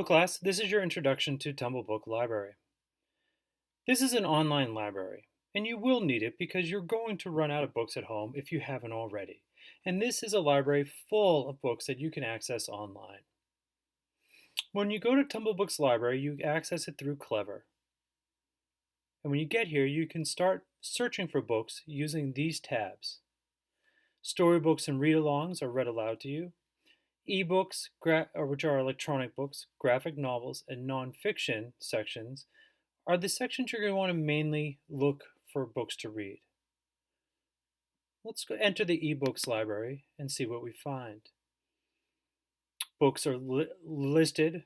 Hello class, this is your introduction to Tumblebook Library. This is an online library, and you will need it because you're going to run out of books at home if you haven't already. And this is a library full of books that you can access online. When you go to Tumblebook's library, you access it through Clever. And when you get here, you can start searching for books using these tabs. Storybooks and read-alongs are read aloud to you. Ebooks, which are electronic books, graphic novels, and nonfiction sections are the sections you're going to want to mainly look for books to read. Let's go enter the ebooks library and see what we find. Books are listed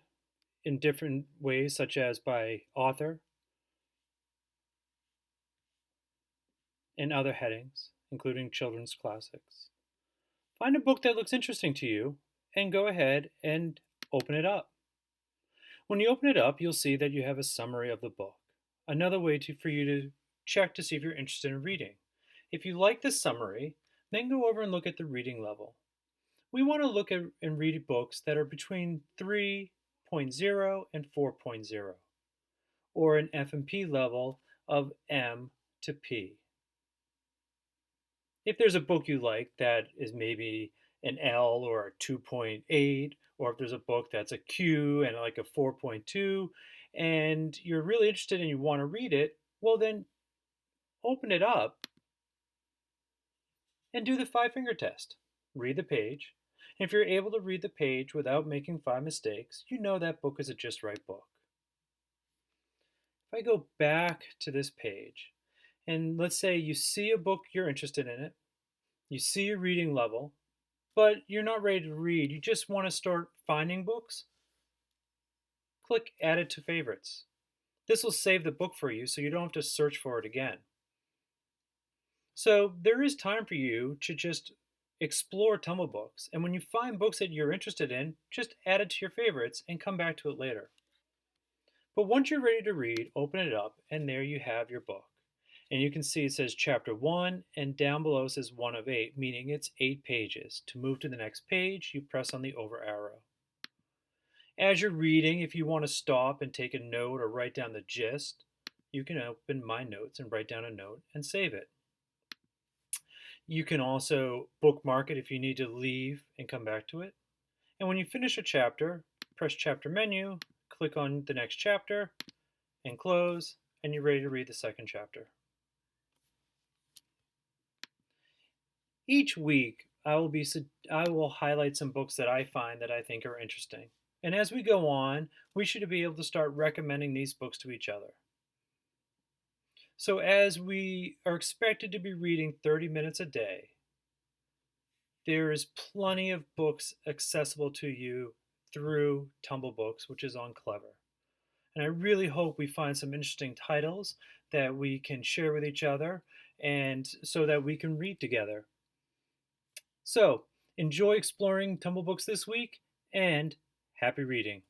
in different ways, such as by author and other headings, including children's classics. Find a book that looks interesting to you and go ahead and open it up. When you open it up, you'll see that you have a summary of the book. Another way for you to check to see if you're interested in reading. If you like the summary, then go over and look at the reading level. We want to look at and read books that are between 3.0 and 4.0, or an F&P level of M to P. If there's a book you like that is maybe an L or a 2.8, or if there's a book that's a Q and like a 4.2, and you're really interested and you want to read it, well then open it up and do the five-finger test. Read the page. And if you're able to read the page without making 5 mistakes, you know that book is a just right book. If I go back to this page, and let's say you see a book, you're interested in it, you see a reading level, but you're not ready to read, you just want to start finding books, click Add to Favorites. This will save the book for you so you don't have to search for it again. So there is time for you to just explore Tumblebooks, and when you find books that you're interested in, just add it to your favorites and come back to it later. But once you're ready to read, open it up, and there you have your book. And you can see it says chapter 1, and down below says 1 of 8, meaning it's 8 pages. To move to the next page, you press on the over arrow. As you're reading, if you want to stop and take a note or write down the gist, you can open My Notes and write down a note and save it. You can also bookmark it if you need to leave and come back to it. And when you finish a chapter, press Chapter Menu, click on the next chapter, and close, and you're ready to read the second chapter. Each week, I will highlight some books that I find that I think are interesting. And as we go on, we should be able to start recommending these books to each other. So as we are expected to be reading 30 minutes a day, there is plenty of books accessible to you through Tumblebooks, which is on Clever. And I really hope we find some interesting titles that we can share with each other and so that we can read together. So enjoy exploring Tumblebooks this week, and happy reading.